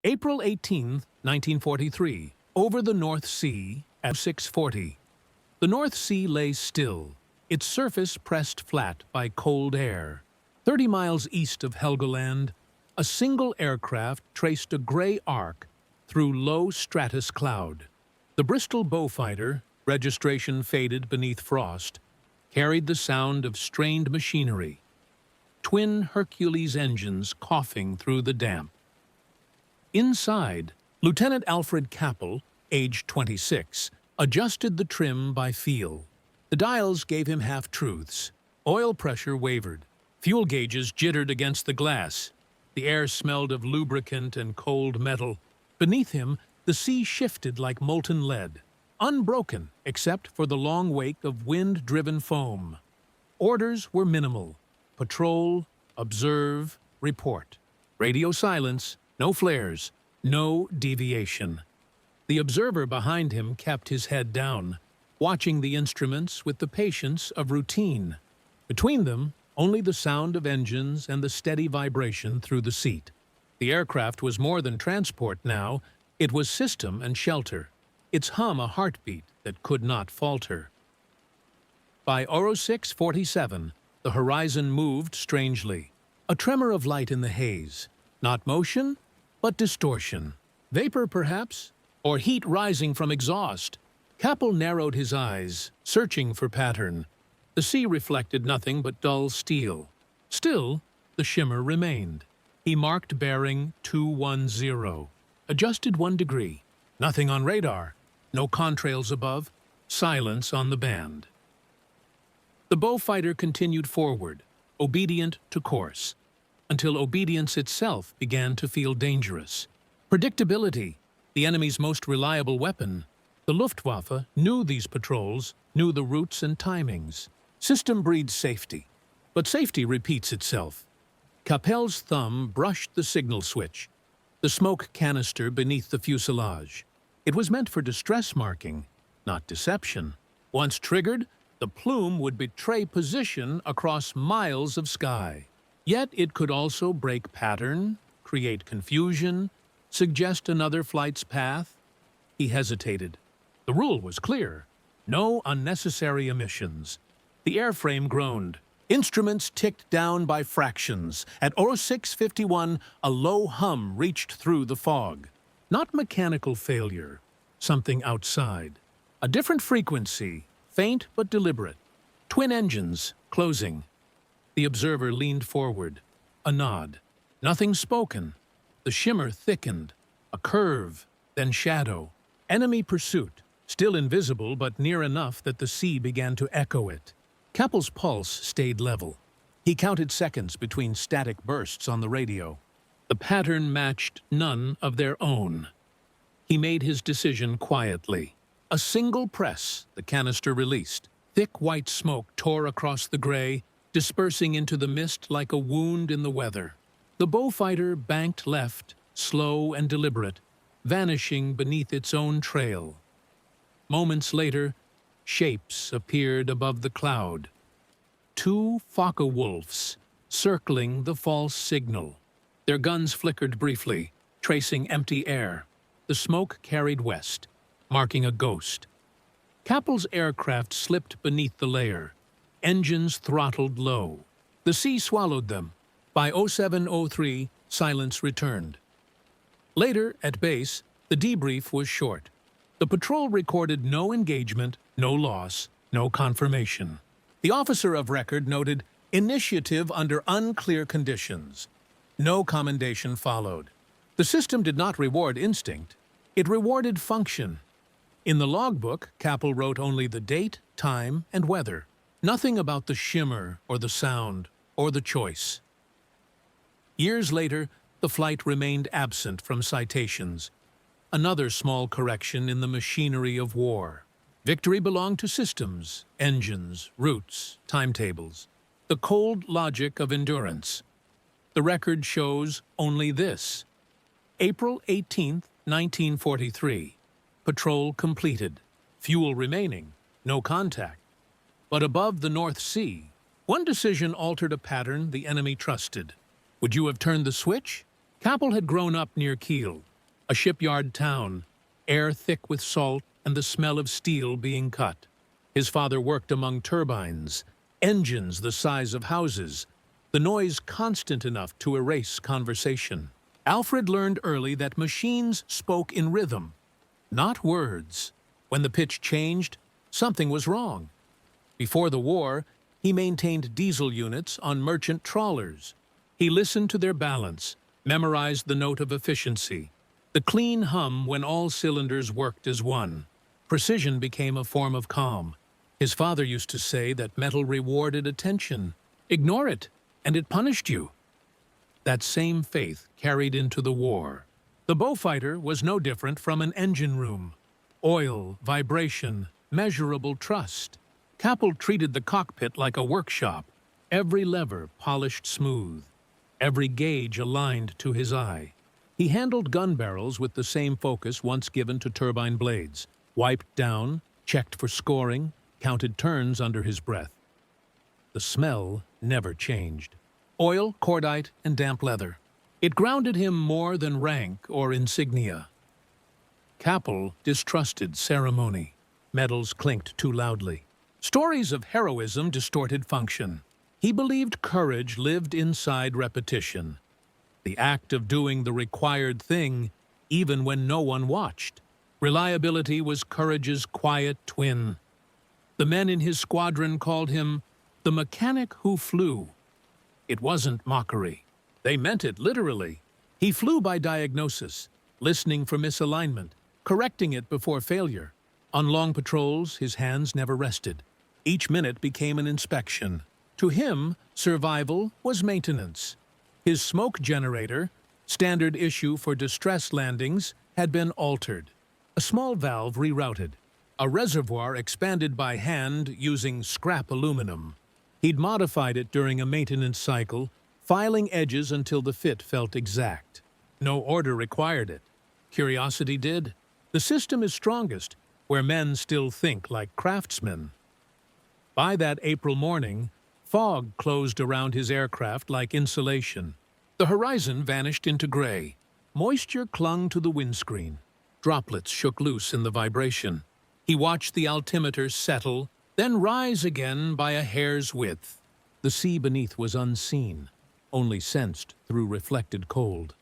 April 18, 1943, over the North Sea at 6:40. The North Sea lay still, its surface pressed flat by cold air. 30 miles east of Helgoland, a single aircraft traced a gray arc through low stratus cloud. The Bristol Beaufighter, registration faded beneath frost, carried the sound of strained machinery, twin Hercules engines coughing through the damp. Inside, Lieutenant Alfred Capel, aged 26, adjusted the trim by feel. The dials gave him half-truths. Oil pressure wavered. Fuel gauges jittered against the glass. The air smelled of lubricant and cold metal. Beneath him, the sea shifted like molten lead, unbroken except for the long wake of wind-driven foam. Orders were minimal. Patrol, observe, report. Radio silence, no flares, no deviation. The observer behind him kept his head down, watching the instruments with the patience of routine. Between them, only the sound of engines and the steady vibration through the seat. The aircraft was more than transport now, it was system and shelter, its hum a heartbeat that could not falter. By 06:47, the horizon moved strangely, a tremor of light in the haze, not motion, but distortion. Vapor, perhaps, or heat rising from exhaust. Capel narrowed his eyes, searching for pattern. The sea reflected nothing but dull steel. Still, the shimmer remained. He marked bearing 210, adjusted 1 degree. Nothing on radar, no contrails above, silence on the band. The Beaufighter continued forward, obedient to course, until obedience itself began to feel dangerous. Predictability, the enemy's most reliable weapon. The Luftwaffe knew these patrols, knew the routes and timings. System breeds safety, but safety repeats itself. Capel's thumb brushed the signal switch, the smoke canister beneath the fuselage. It was meant for distress marking, not deception. Once triggered, the plume would betray position across miles of sky. Yet it could also break pattern, create confusion, suggest another flight's path. He hesitated. The rule was clear. No unnecessary emissions. The airframe groaned. Instruments ticked down by fractions. At 06:51, a low hum reached through the fog. Not mechanical failure, something outside. A different frequency, faint but deliberate. Twin engines, closing. The observer leaned forward. A nod. Nothing spoken. The shimmer thickened. A curve, then shadow. Enemy pursuit, still invisible but near enough that the sea began to echo it. Capel's pulse stayed level. He counted seconds between static bursts on the radio. The pattern matched none of their own. He made his decision quietly. A single press, the canister released. Thick white smoke tore across the gray, dispersing into the mist like a wound in the weather. The Beaufighter banked left, slow and deliberate, vanishing beneath its own trail. Moments later, shapes appeared above the cloud. 2 Focke-Wulfs, circling the false signal. Their guns flickered briefly, tracing empty air. The smoke carried west, marking a ghost. Capel's aircraft slipped beneath the layer. Engines throttled low. The sea swallowed them. By 07:03, silence returned. Later, at base, the debrief was short. The patrol recorded no engagement, no loss, no confirmation. The officer of record noted initiative under unclear conditions. No commendation followed. The system did not reward instinct. It rewarded function. In the logbook, Capel wrote only the date, time, and weather. Nothing about the shimmer or the sound or the choice. Years later, the flight remained absent from citations. Another small correction in the machinery of war. Victory belonged to systems, engines, routes, timetables. The cold logic of endurance. The record shows only this. April 18, 1943. Patrol completed. Fuel remaining. No contact. But above the North Sea, one decision altered a pattern the enemy trusted. Would you have turned the switch? Capel had grown up near Kiel. A shipyard town, air thick with salt and the smell of steel being cut. His father worked among turbines, engines the size of houses, the noise constant enough to erase conversation. Alfred learned early that machines spoke in rhythm, not words. When the pitch changed, something was wrong. Before the war, he maintained diesel units on merchant trawlers. He listened to their balance, memorized the note of efficiency, the clean hum when all cylinders worked as one. Precision became a form of calm. His father used to say that metal rewarded attention. Ignore it, and it punished you. That same faith carried into the war. The bullfighter was no different from an engine room. Oil, vibration, measurable trust. Capel treated the cockpit like a workshop, every lever polished smooth, every gauge aligned to his eye. He handled gun barrels with the same focus once given to turbine blades, wiped down, checked for scoring, counted turns under his breath. The smell never changed. Oil, cordite, and damp leather. It grounded him more than rank or insignia. Capel distrusted ceremony. Medals clinked too loudly. Stories of heroism distorted function. He believed courage lived inside repetition. The act of doing the required thing, even when no one watched. Reliability was courage's quiet twin. The men in his squadron called him the mechanic who flew. It wasn't mockery. They meant it literally. He flew by diagnosis, listening for misalignment, correcting it before failure. On long patrols, his hands never rested. Each minute became an inspection. To him, survival was maintenance. His smoke generator, standard issue for distress landings, had been altered. A small valve rerouted. A reservoir expanded by hand using scrap aluminum. He'd modified it during a maintenance cycle, filing edges until the fit felt exact. No order required it. Curiosity did. The system is strongest where men still think like craftsmen. By that April morning, fog closed around his aircraft like insulation. The horizon vanished into gray. Moisture clung to the windscreen. Droplets shook loose in the vibration. He watched the altimeter settle, then rise again by a hair's width. The sea beneath was unseen, only sensed through reflected cold.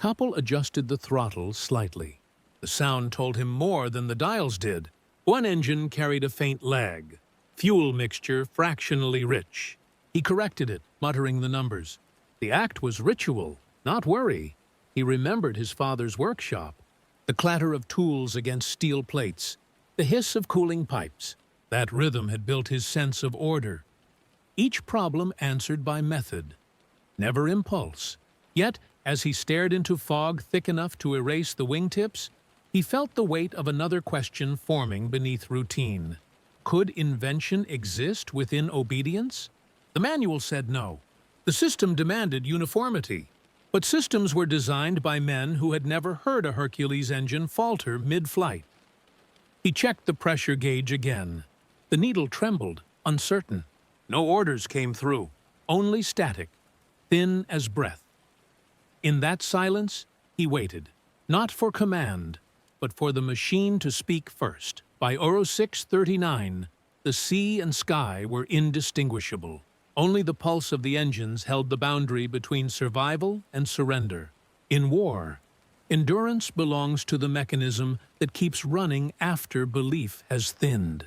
Capel adjusted the throttle slightly. The sound told him more than the dials did. One engine carried a faint lag, fuel mixture fractionally rich. He corrected it, muttering the numbers. The act was ritual, not worry. He remembered his father's workshop, the clatter of tools against steel plates, the hiss of cooling pipes. That rhythm had built his sense of order. Each problem answered by method, never impulse. Yet, as he stared into fog thick enough to erase the wingtips, he felt the weight of another question forming beneath routine. Could invention exist within obedience? The manual said no. The system demanded uniformity. But systems were designed by men who had never heard a Hercules engine falter mid-flight. He checked the pressure gauge again. The needle trembled, uncertain. No orders came through, only static, thin as breath. In that silence, he waited, not for command, but for the machine to speak first. By Oro 6:39, the sea and sky were indistinguishable. Only the pulse of the engines held the boundary between survival and surrender. In war, endurance belongs to the mechanism that keeps running after belief has thinned.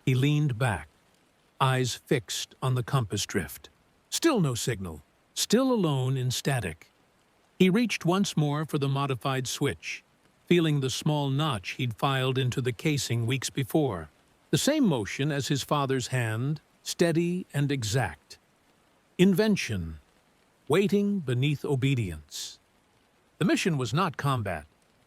He leaned back, eyes fixed on the compass drift. Still no signal, still alone in static. He reached once more for the modified switch, feeling the small notch he'd filed into the casing weeks before. The same motion as his father's hand, steady and exact. Invention, waiting beneath obedience. The mission was not combat.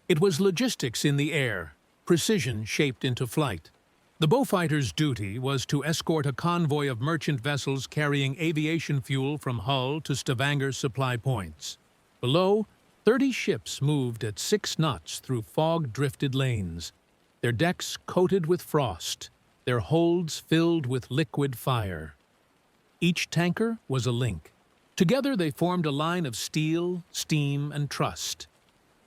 It was logistics in the air, precision shaped into flight. The bullfighter's duty was to escort a convoy of merchant vessels carrying aviation fuel from Hull to Stavanger supply points. Below, 30 ships moved at 6 knots through fog-drifted lanes, their decks coated with frost, their holds filled with liquid fire. Each tanker was a link. Together they formed a line of steel, steam, and trust.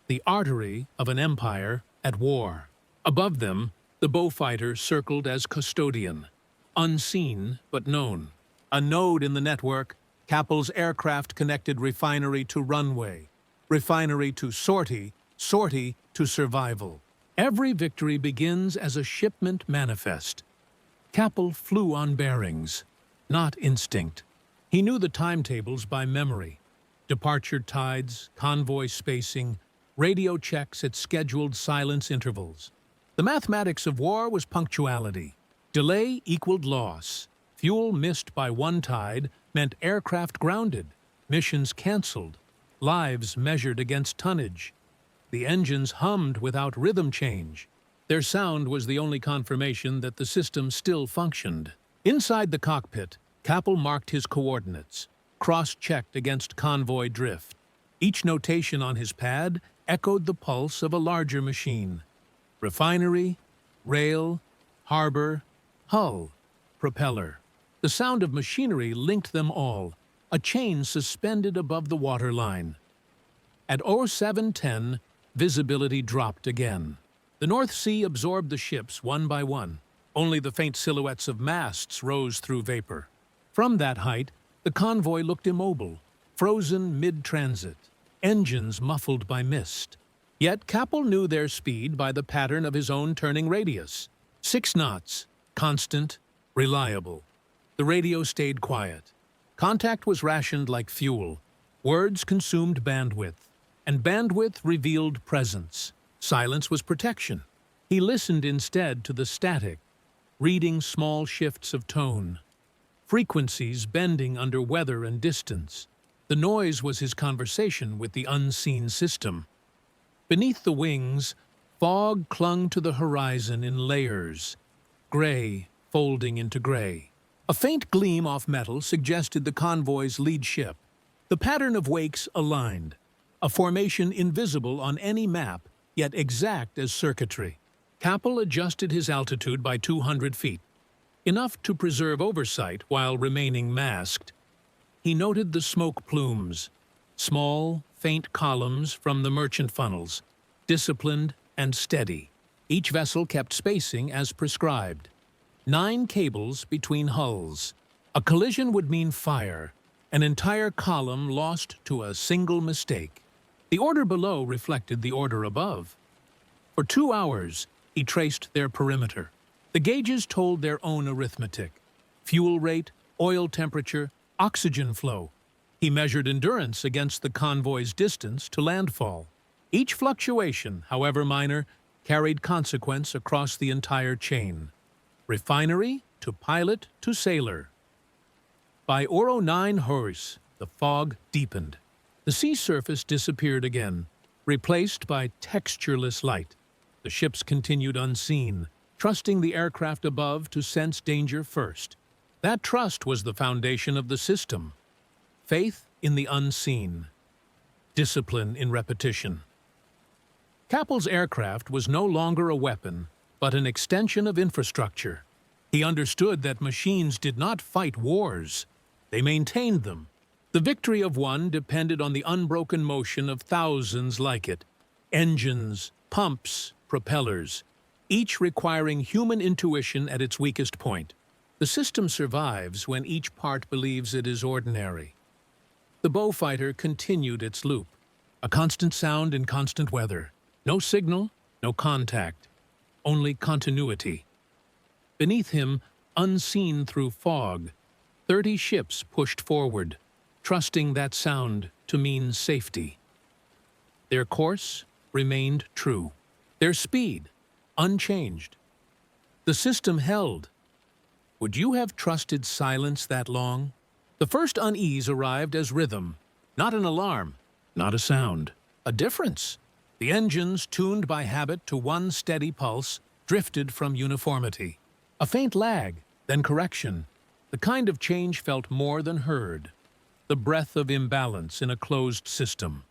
the artery of an empire at war. Above them, the Beaufighter circled as custodian, unseen but known. A node in the network, Kappel's aircraft connected refinery to runway, refinery to sortie, sortie to survival. Every victory begins as a shipment manifest. Kappel flew on bearings, not instinct. He knew the timetables by memory. Departure tides, convoy spacing, radio checks at scheduled silence intervals. The mathematics of war was punctuality. Delay equaled loss. Fuel missed by one tide meant aircraft grounded, missions canceled, lives measured against tonnage. The engines hummed without rhythm change. Their sound was the only confirmation that the system still functioned. Inside the cockpit, Kappel marked his coordinates, cross-checked against convoy drift. Each notation on his pad echoed the pulse of a larger machine. Refinery, rail, harbor, hull, propeller. The sound of machinery linked them all, a chain suspended above the waterline. At 07:10, visibility dropped again. The North Sea absorbed the ships one by one. Only the faint silhouettes of masts rose through vapor. From that height, the convoy looked immobile, frozen mid-transit, engines muffled by mist. Yet Kappel knew their speed by the pattern of his own turning radius. 6 knots, constant, reliable. The radio stayed quiet. Contact was rationed like fuel. Words consumed bandwidth, and bandwidth revealed presence. Silence was protection. He listened instead to the static, reading small shifts of tone, frequencies bending under weather and distance. The noise was his conversation with the unseen system. Beneath the wings, fog clung to the horizon in layers, gray folding into gray. A faint gleam off metal suggested the convoy's lead ship. The pattern of wakes aligned, a formation invisible on any map, yet exact as circuitry. Kappel adjusted his altitude by 200 feet, enough to preserve oversight while remaining masked. He noted the smoke plumes, small, faint columns from the merchant funnels, disciplined and steady. Each vessel kept spacing as prescribed. 9 cables between hulls. A collision would mean fire, an entire column lost to a single mistake. The order below reflected the order above. For 2 hours, he traced their perimeter. The gauges told their own arithmetic. Fuel rate, oil temperature, oxygen flow. He measured endurance against the convoy's distance to landfall. Each fluctuation, however minor, carried consequence across the entire chain. Refinery to pilot to sailor. By 09:00, the fog deepened. The sea surface disappeared again, replaced by textureless light. The ships continued unseen, trusting the aircraft above to sense danger first. That trust was the foundation of the system. Faith in the unseen. Discipline in repetition. Kappel's aircraft was no longer a weapon, but an extension of infrastructure. He understood that machines did not fight wars. They maintained them. The victory of one depended on the unbroken motion of thousands like it. Engines, pumps, propellers, each requiring human intuition at its weakest point. The system survives when each part believes it is ordinary. The Beaufighter continued its loop, a constant sound in constant weather. No signal, no contact, only continuity. Beneath him, unseen through fog, 30 ships pushed forward, trusting that sound to mean safety. Their course remained true. Their speed, unchanged. The system held. Would you have trusted silence that long? The first unease arrived as rhythm, not an alarm, not a sound, a difference. The engines, tuned by habit to one steady pulse, drifted from uniformity. A faint lag, then correction. The kind of change felt more than heard. The breath of imbalance in a closed system.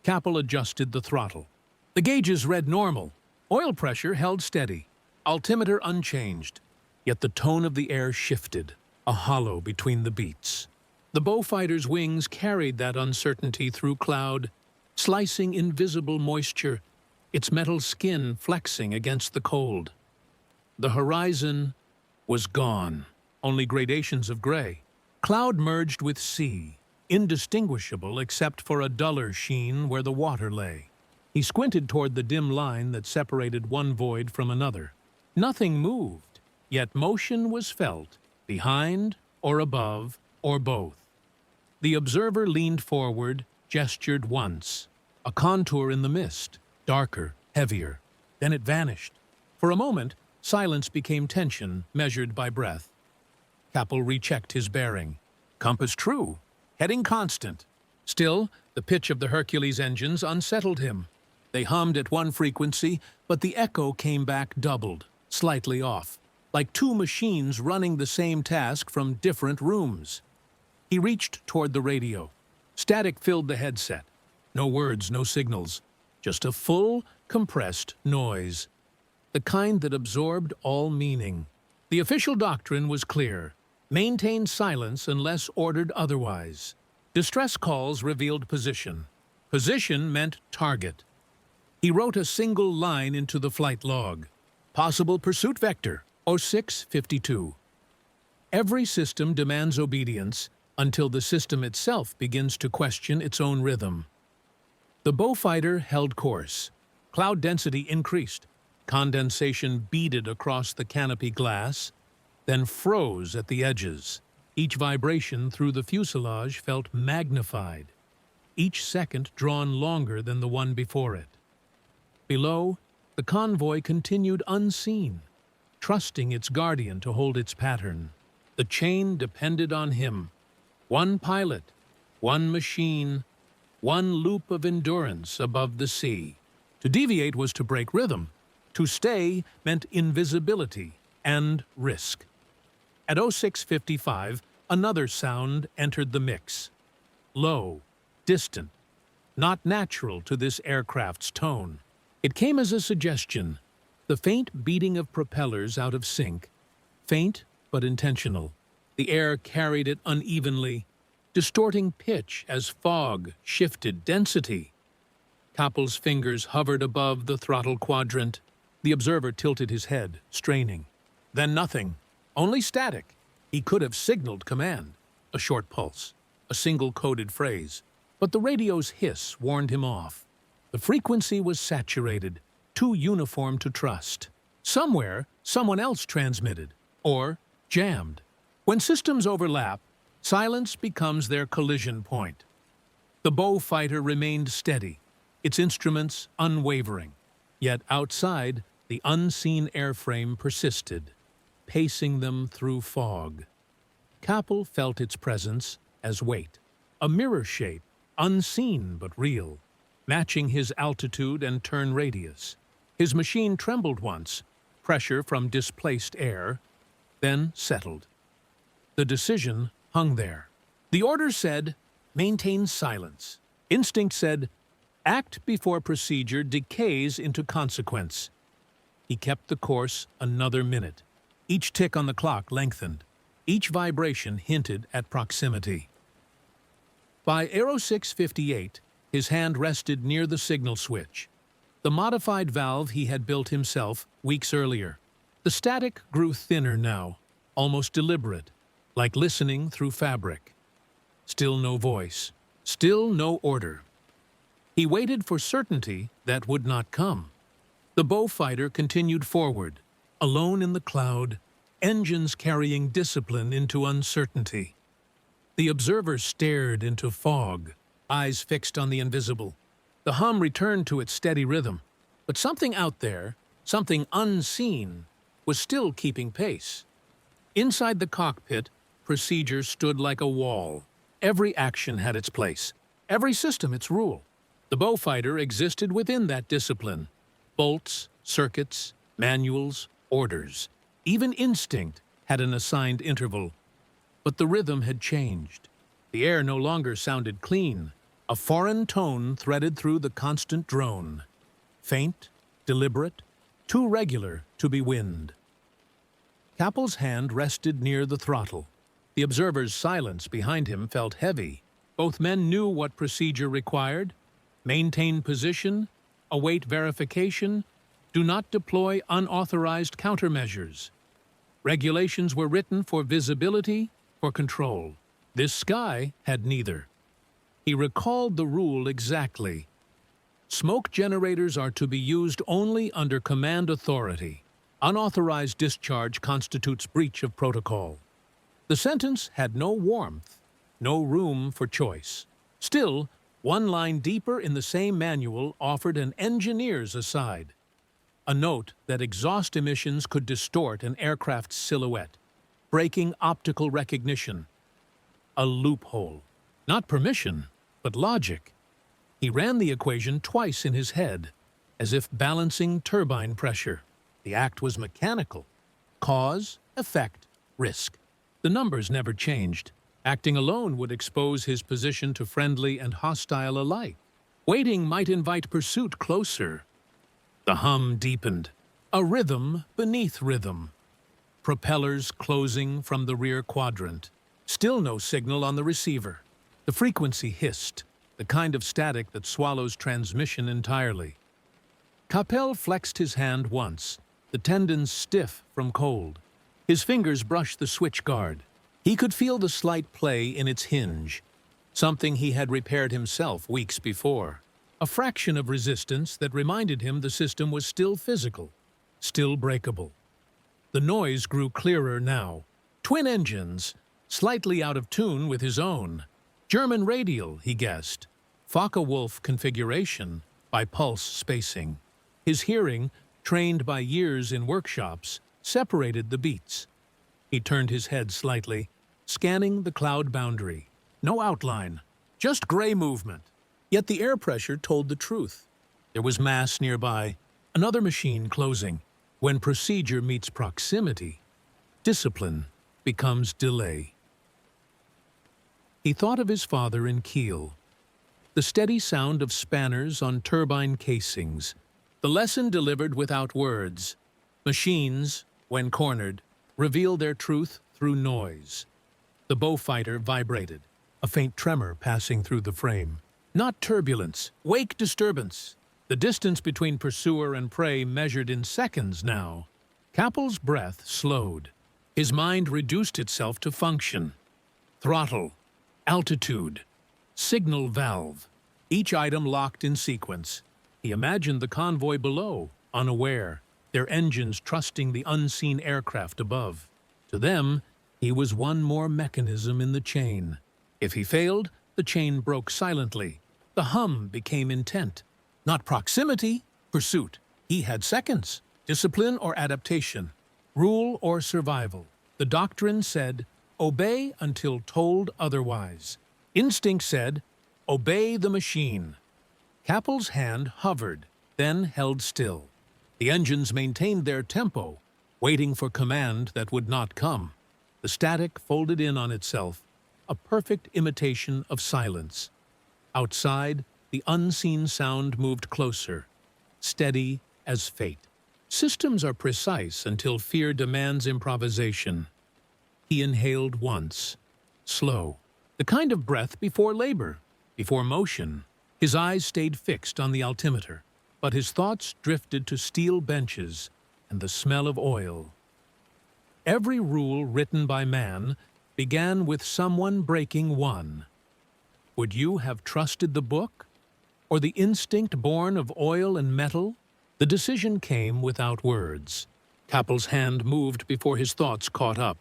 Kappel adjusted the throttle. The gauges read normal. Oil pressure held steady. Altimeter unchanged. Yet the tone of the air shifted, a hollow between the beats. The Beaufighter's wings carried that uncertainty through cloud, slicing invisible moisture, its metal skin flexing against the cold. The horizon was gone, only gradations of gray. Cloud merged with sea, indistinguishable except for a duller sheen where the water lay. He squinted toward the dim line that separated one void from another. Nothing moved, yet motion was felt, behind or above or both. The observer leaned forward, gestured once. A contour in the mist, darker, heavier. Then it vanished. For a moment, silence became tension, measured by breath. Capel rechecked his bearing. Compass true, heading constant. Still, the pitch of the Hercules engines unsettled him. They hummed at one frequency, but the echo came back doubled, slightly off, like two machines running the same task from different rooms. He reached toward the radio. Static filled the headset. No words, no signals. Just a full, compressed noise. The kind that absorbed all meaning. The official doctrine was clear. Maintain silence unless ordered otherwise. Distress calls revealed position. Position meant target. He wrote a single line into the flight log. Possible pursuit vector, 0652. Every system demands obedience until the system itself begins to question its own rhythm. The Beaufighter held course. Cloud density increased. Condensation beaded across the canopy glass, then froze at the edges. Each vibration through the fuselage felt magnified, each second drawn longer than the one before it. Below, the convoy continued unseen, trusting its guardian to hold its pattern. The chain depended on him. One pilot, one machine, one loop of endurance above the sea. To deviate was to break rhythm. To stay meant invisibility and risk. At 0655, another sound entered the mix. Low, distant, not natural to this aircraft's tone. It came as a suggestion, the faint beating of propellers out of sync, faint but intentional. The air carried it unevenly, distorting pitch as fog shifted density. Capel's fingers hovered above the throttle quadrant. The observer tilted his head, straining. Then nothing, only static. He could have signaled command, a short pulse, a single coded phrase, but the radio's hiss warned him off. The frequency was saturated, too uniform to trust. Somewhere, someone else transmitted, or jammed. When systems overlap, silence becomes their collision point. The Beaufighter remained steady, its instruments unwavering. Yet outside, the unseen airframe persisted, pacing them through fog. Capel felt its presence as weight, a mirror shape, unseen but real, matching his altitude and turn radius. His machine trembled once, pressure from displaced air, then settled. The decision hung there. The order said, maintain silence. Instinct said, act before procedure decays into consequence. He kept the course another minute. Each tick on the clock lengthened. Each vibration hinted at proximity. By 0658, his hand rested near the signal switch, the modified valve he had built himself weeks earlier. The static grew thinner now, almost deliberate, like listening through fabric. Still no voice, still no order. He waited for certainty that would not come. The Beaufighter continued forward, alone in the cloud, engines carrying discipline into uncertainty. The observer stared into fog, eyes fixed on the invisible. The hum returned to its steady rhythm, but something out there, something unseen, was still keeping pace. Inside the cockpit, procedure stood like a wall. Every action had its place, every system its rule. The Beaufighter existed within that discipline. Bolts, circuits, manuals, orders. Even instinct had an assigned interval. But the rhythm had changed. The air no longer sounded clean. A foreign tone threaded through the constant drone. Faint, deliberate, too regular to be wind. Capel's hand rested near the throttle. The observer's silence behind him felt heavy. Both men knew what procedure required. Maintain position, await verification, do not deploy unauthorized countermeasures. Regulations were written for visibility, for control. This sky had neither. He recalled the rule exactly. Smoke generators are to be used only under command authority. Unauthorized discharge constitutes breach of protocol. The sentence had no warmth, no room for choice. Still, one line deeper in the same manual offered an engineer's aside. A note that exhaust emissions could distort an aircraft's silhouette, breaking optical recognition. A loophole. Not permission, but logic. He ran the equation twice in his head, as if balancing turbine pressure. The act was mechanical. Cause, effect, risk. The numbers never changed. Acting alone would expose his position to friendly and hostile alike. Waiting might invite pursuit closer. The hum deepened. A rhythm beneath rhythm. Propellers closing from the rear quadrant. Still no signal on the receiver. The frequency hissed, the kind of static that swallows transmission entirely. Capel flexed his hand once, the tendons stiff from cold. His fingers brushed the switch guard. He could feel the slight play in its hinge, something he had repaired himself weeks before. A fraction of resistance that reminded him the system was still physical, still breakable. The noise grew clearer now. Twin engines, slightly out of tune with his own. German radial, he guessed. Focke-Wulf configuration by pulse spacing. His hearing, trained by years in workshops, separated the beats. He turned his head slightly, scanning the cloud boundary. No outline, just gray movement. Yet the air pressure told the truth. There was mass nearby, another machine closing. When procedure meets proximity, discipline becomes delay. He thought of his father in Kiel. The steady sound of spanners on turbine casings. The lesson delivered without words. Machines, when cornered, reveal their truth through noise. The Beaufighter vibrated, a faint tremor passing through the frame. Not turbulence, wake disturbance. The distance between pursuer and prey measured in seconds now. Capel's breath slowed. His mind reduced itself to function. Throttle, altitude, signal valve, each item locked in sequence. He imagined the convoy below, unaware, their engines trusting the unseen aircraft above. To them, he was one more mechanism in the chain. If he failed, the chain broke silently. The hum became intent. Not proximity, pursuit. He had seconds. Discipline or adaptation. Rule or survival. The doctrine said, obey until told otherwise. Instinct said, obey the machine. Capel's hand hovered, then held still. The engines maintained their tempo, waiting for command that would not come. The static folded in on itself, a perfect imitation of silence. Outside, the unseen sound moved closer, steady as fate. Systems are precise until fear demands improvisation. He inhaled once, slow, the kind of breath before labor, before motion. His eyes stayed fixed on the altimeter, but his thoughts drifted to steel benches and the smell of oil. Every rule written by man began with someone breaking one. Would you have trusted the book, or the instinct born of oil and metal? The decision came without words. Capel's hand moved before his thoughts caught up.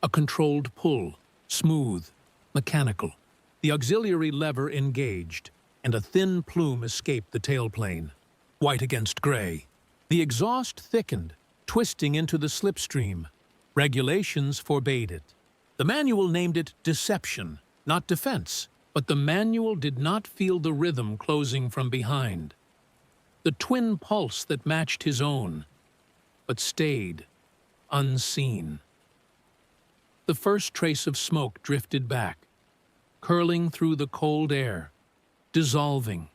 A controlled pull, smooth, mechanical. The auxiliary lever engaged, and a thin plume escaped the tailplane. White against gray. The exhaust thickened, twisting into the slipstream. Regulations forbade it. The manual named it deception, not defense, but the manual did not feel the rhythm closing from behind. The twin pulse that matched his own, but stayed, unseen. The first trace of smoke drifted back, curling through the cold air, dissolving,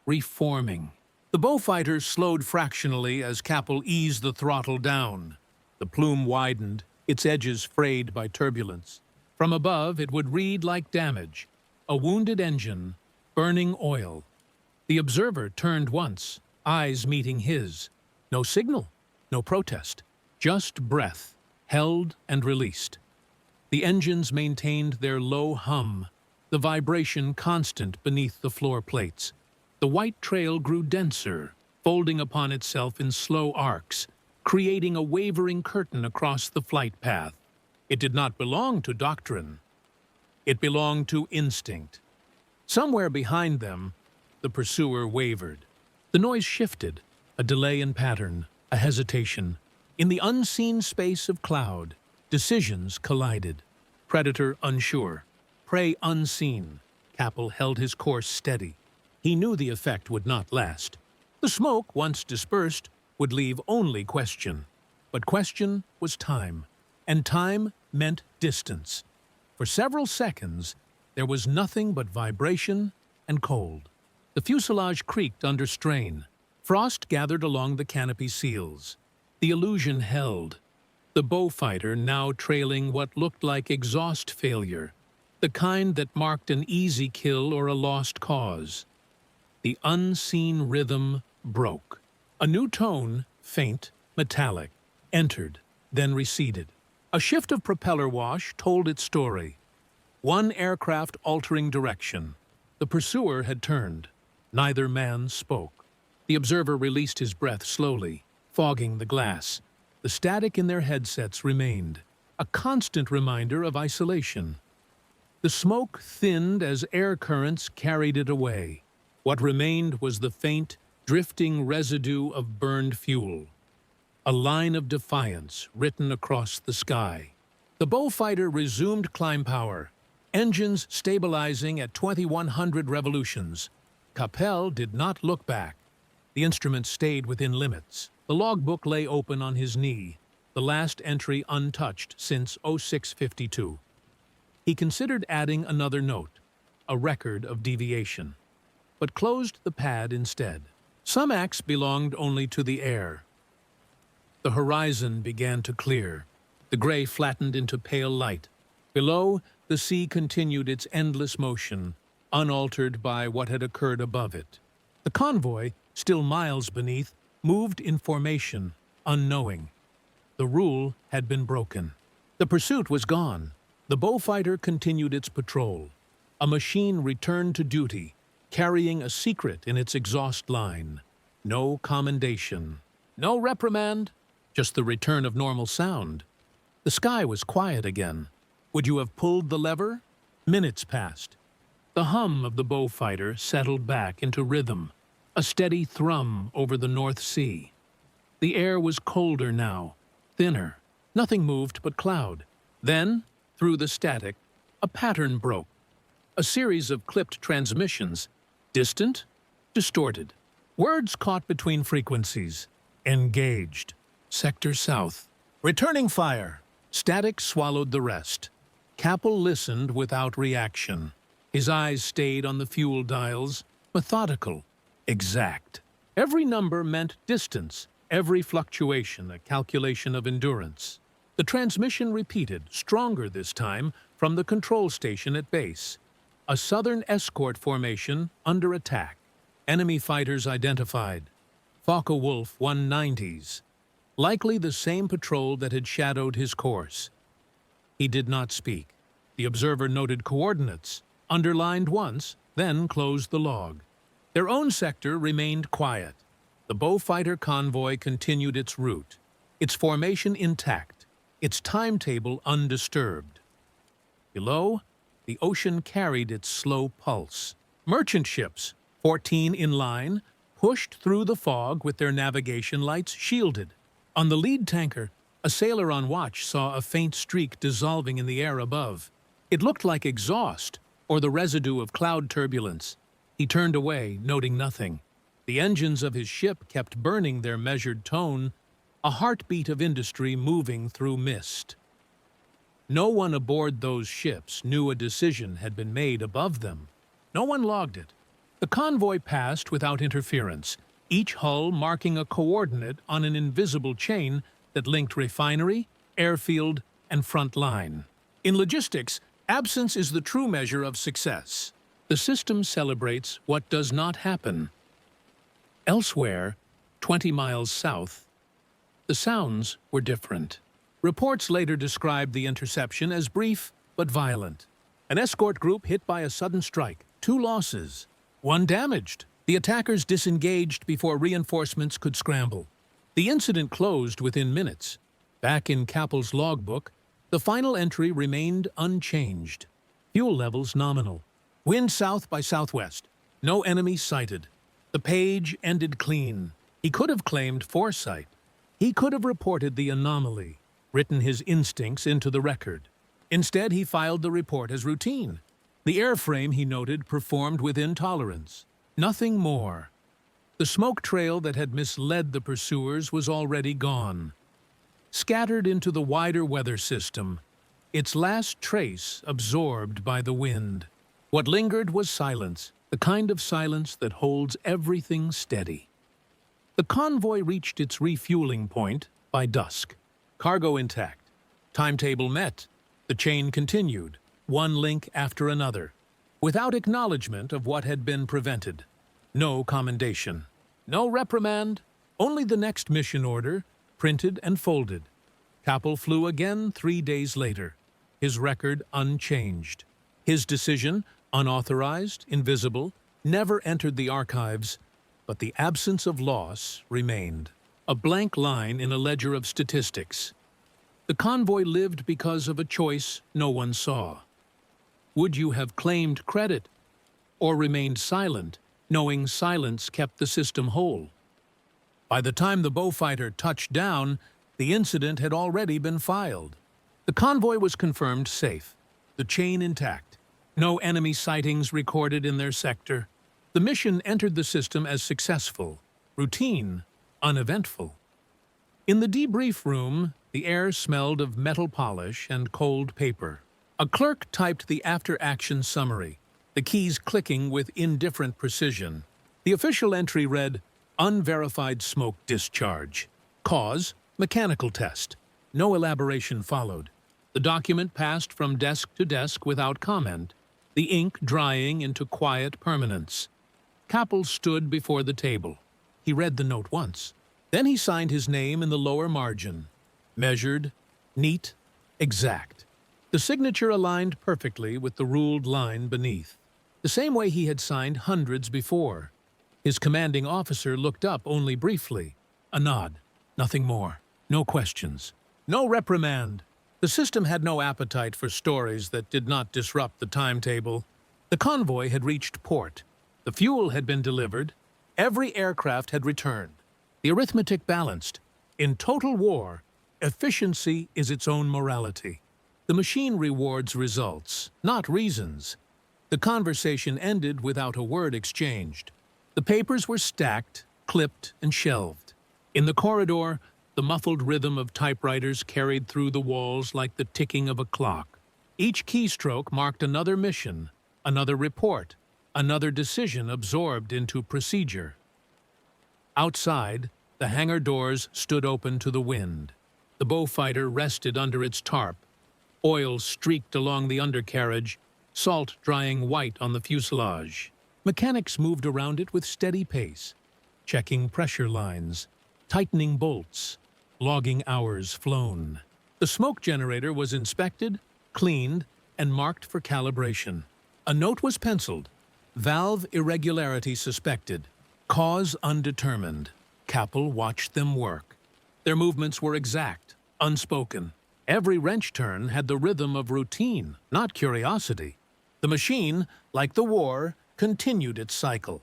reforming. The Beaufighter slowed fractionally as Capel eased the throttle down. The plume widened, its edges frayed by turbulence. From above, it would read like damage, a wounded engine, burning oil. The observer turned once, eyes meeting his. No signal, no protest, just breath, held and released. The engines maintained their low hum, the vibration constant beneath the floor plates. The white trail grew denser, folding upon itself in slow arcs, creating a wavering curtain across the flight path. It did not belong to doctrine. It belonged to instinct. Somewhere behind them, the pursuer wavered. The noise shifted, a delay in pattern, a hesitation. In the unseen space of cloud, decisions collided. Predator unsure, prey unseen. Capel held his course steady. He knew the effect would not last. The smoke, once dispersed, would leave only question. But question was time, and time meant distance. For several seconds, there was nothing but vibration and cold. The fuselage creaked under strain. Frost gathered along the canopy seals. The illusion held. The bowfighter now trailing what looked like exhaust failure, the kind that marked an easy kill or a lost cause. The unseen rhythm broke. A new tone, faint, metallic, entered, then receded. A shift of propeller wash told its story. One aircraft altering direction. The pursuer had turned. Neither man spoke. The observer released his breath slowly, fogging the glass. The static in their headsets remained, a constant reminder of isolation. The smoke thinned as air currents carried it away. What remained was the faint, drifting residue of burned fuel. A line of defiance written across the sky. The bowfighter resumed climb power, engines stabilizing at 2100 revolutions. Capel did not look back. The instrument stayed within limits. The logbook lay open on his knee, the last entry untouched since 0652. He considered adding another note, a record of deviation, but closed the pad instead. Some acts belonged only to the air. The horizon began to clear. The gray flattened into pale light. Below, the sea continued its endless motion, unaltered by what had occurred above it. The convoy, still miles beneath, moved in formation, unknowing. The rule had been broken. The pursuit was gone. The bowfighter continued its patrol. A machine returned to duty, carrying a secret in its exhaust line. No commendation, no reprimand, just the return of normal sound. The sky was quiet again. Would you have pulled the lever? Minutes passed. The hum of the bowfighter settled back into rhythm, a steady thrum over the North Sea. The air was colder now, thinner. Nothing moved but cloud. Then, through the static, a pattern broke. A series of clipped transmissions, distant, distorted. Words caught between frequencies. Engaged. Sector South. Returning fire. Static swallowed the rest. Capel listened without reaction. His eyes stayed on the fuel dials, methodical, exact. Every number meant distance, every fluctuation a calculation of endurance. The transmission repeated, stronger this time, from the control station at base. A southern escort formation under attack. Enemy fighters identified. Focke-Wulf 190s. Likely the same patrol that had shadowed his course. He did not speak. The observer noted coordinates, underlined once, then closed the log. Their own sector remained quiet. The bowfighter convoy continued its route, its formation intact, its timetable undisturbed. Below, the ocean carried its slow pulse. Merchant ships, 14 in line, pushed through the fog with their navigation lights shielded. On the lead tanker, a sailor on watch saw a faint streak dissolving in the air above. It looked like exhaust, or the residue of cloud turbulence. He turned away, noting nothing. The engines of his ship kept burning their measured tone, a heartbeat of industry moving through mist. No one aboard those ships knew a decision had been made above them. No one logged it. The convoy passed without interference, each hull marking a coordinate on an invisible chain that linked refinery, airfield, and front line. In logistics, absence is the true measure of success. The system celebrates what does not happen. Elsewhere, 20 miles south, the sounds were different. Reports later described the interception as brief but violent. An escort group hit by a sudden strike, 2 losses, 1 damaged. The attackers disengaged before reinforcements could scramble. The incident closed within minutes. Back in Kappel's logbook, the final entry remained unchanged. Fuel levels nominal. Wind south by southwest. No enemy sighted. The page ended clean. He could have claimed foresight. He could have reported the anomaly, written his instincts into the record. Instead, he filed the report as routine. The airframe, he noted, performed within tolerance. Nothing more. The smoke trail that had misled the pursuers was already gone. Scattered into the wider weather system, its last trace absorbed by the wind. What lingered was silence, the kind of silence that holds everything steady. The convoy reached its refueling point by dusk. Cargo intact. Timetable met. The chain continued, one link after another, without acknowledgement of what had been prevented. No commendation. No reprimand. Only the next mission order, printed and folded. Kappel flew again 3 days later, his record unchanged. His decision, unauthorized, invisible, never entered the archives, but the absence of loss remained. A blank line in a ledger of statistics. The convoy lived because of a choice no one saw. Would you have claimed credit or remained silent, knowing silence kept the system whole? By the time the Beaufighter touched down, the incident had already been filed. The convoy was confirmed safe, the chain intact, no enemy sightings recorded in their sector. The mission entered the system as successful, routine, uneventful. In the debrief room, the air smelled of metal polish and cold paper. A clerk typed the after-action summary, the keys clicking with indifferent precision. The official entry read, "Unverified smoke discharge. Cause, mechanical test." No elaboration followed. The document passed from desk to desk without comment, the ink drying into quiet permanence. Kappel stood before the table. He read the note once. Then he signed his name in the lower margin. Measured, neat, exact. The signature aligned perfectly with the ruled line beneath, the same way he had signed hundreds before. His commanding officer looked up only briefly. A nod. Nothing more. No questions. No reprimand. The system had no appetite for stories that did not disrupt the timetable. The convoy had reached port. The fuel had been delivered. Every aircraft had returned. The arithmetic balanced. In total war, efficiency is its own morality. The machine rewards results, not reasons. The conversation ended without a word exchanged. The papers were stacked, clipped, and shelved. In the corridor, the muffled rhythm of typewriters carried through the walls like the ticking of a clock. Each keystroke marked another mission, another report, another decision absorbed into procedure. Outside, the hangar doors stood open to the wind. The Beaufighter rested under its tarp. Oil streaked along the undercarriage, salt drying white on the fuselage. Mechanics moved around it with steady pace, checking pressure lines, tightening bolts, logging hours flown. The smoke generator was inspected, cleaned, and marked for calibration. A note was penciled. Valve irregularity suspected. Cause undetermined. Kappel watched them work. Their movements were exact, unspoken. Every wrench turn had the rhythm of routine, not curiosity. The machine, like the war, continued its cycle.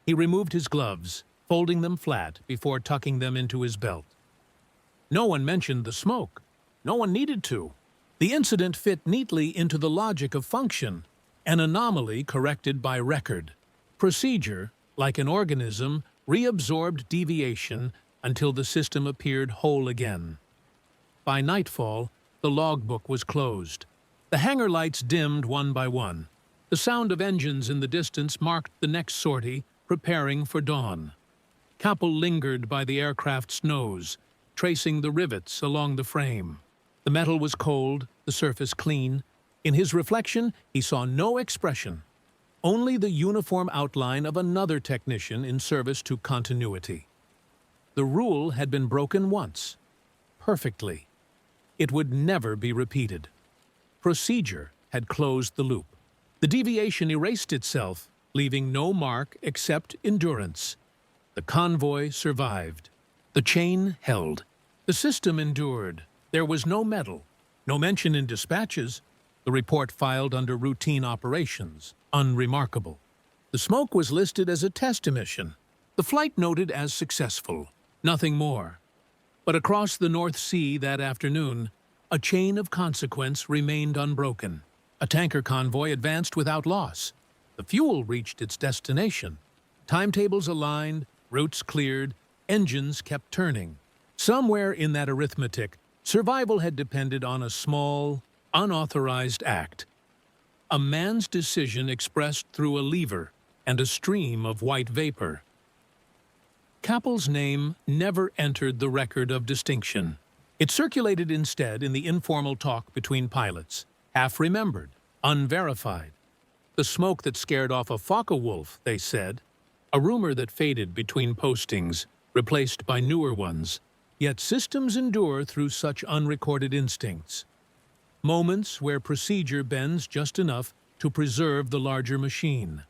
He removed his gloves, folding them flat before tucking them into his belt. No one mentioned the smoke. No one needed to. The incident fit neatly into the logic of function, an anomaly corrected by record. Procedure, like an organism, reabsorbed deviation until the system appeared whole again. By nightfall, the logbook was closed. The hangar lights dimmed one by one. The sound of engines in the distance marked the next sortie, preparing for dawn. Kappel lingered by the aircraft's nose, tracing the rivets along the frame. The metal was cold, the surface clean. In his reflection, he saw no expression, only the uniform outline of another technician in service to continuity. The rule had been broken once, perfectly. It would never be repeated. Procedure had closed the loop. The deviation erased itself, leaving no mark except endurance. The convoy survived. The chain held. The system endured. There was no medal, no mention in dispatches. The report filed under routine operations, unremarkable. The smoke was listed as a test emission. The flight noted as successful. Nothing more. But across the North Sea that afternoon, a chain of consequence remained unbroken. A tanker convoy advanced without loss. The fuel reached its destination. Timetables aligned, routes cleared, engines kept turning. Somewhere in that arithmetic, survival had depended on a small, unauthorized act. A man's decision expressed through a lever and a stream of white vapor. Kappel's name never entered the record of distinction. It circulated instead in the informal talk between pilots, half-remembered, unverified. The smoke that scared off a Focke-Wulf, they said, a rumor that faded between postings, replaced by newer ones. Yet systems endure through such unrecorded instincts. Moments where procedure bends just enough to preserve the larger machine.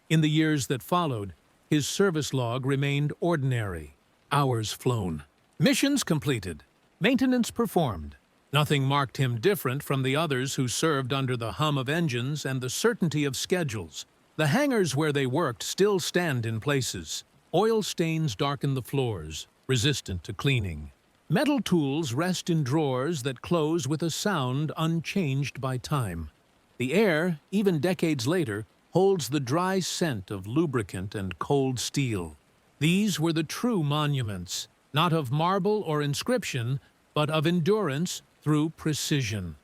In the years that followed, his service log remained ordinary, hours flown. Missions completed, maintenance performed. Nothing marked him different from the others who served under the hum of engines and the certainty of schedules. The hangars where they worked still stand in places. Oil stains darken the floors, resistant to cleaning. Metal tools rest in drawers that close with a sound unchanged by time. The air, even decades later, holds the dry scent of lubricant and cold steel. These were the true monuments, not of marble or inscription, but of endurance through precision.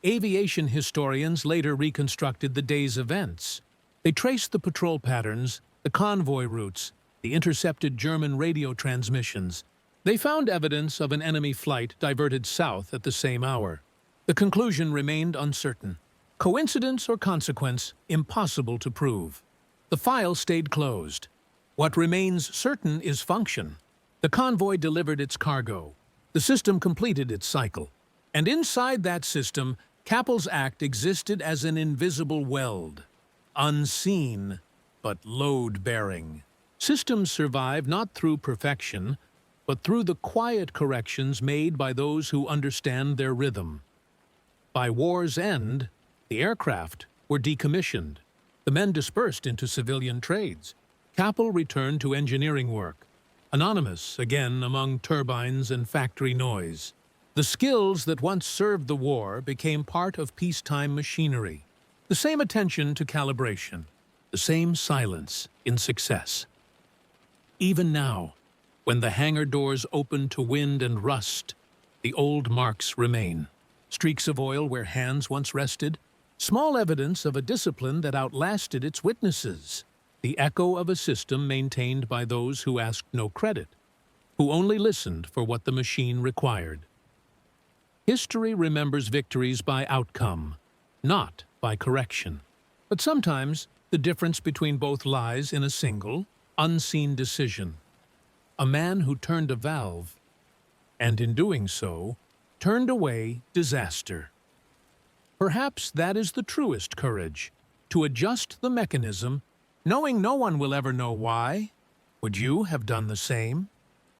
Aviation historians later reconstructed the day's events. They traced the patrol patterns, the convoy routes, the intercepted German radio transmissions. They found evidence of an enemy flight diverted south at the same hour. The conclusion remained uncertain. Coincidence or consequence, impossible to prove. The file stayed closed. What remains certain is function. The convoy delivered its cargo. The system completed its cycle. And inside that system, Kappel's act existed as an invisible weld. Unseen, but load-bearing. Systems survive not through perfection, but through the quiet corrections made by those who understand their rhythm. By war's end, the aircraft were decommissioned. The men dispersed into civilian trades. Kappel returned to engineering work, anonymous again among turbines and factory noise. The skills that once served the war became part of peacetime machinery. The same attention to calibration, the same silence in success. Even now, when the hangar doors open to wind and rust, the old marks remain. Streaks of oil where hands once rested, small evidence of a discipline that outlasted its witnesses. The echo of a system maintained by those who asked no credit, who only listened for what the machine required. History remembers victories by outcome, not by correction. But sometimes the difference between both lies in a single, unseen decision. A man who turned a valve, and in doing so, turned away disaster. Perhaps that is the truest courage, to adjust the mechanism, knowing no one will ever know why. Would you have done the same?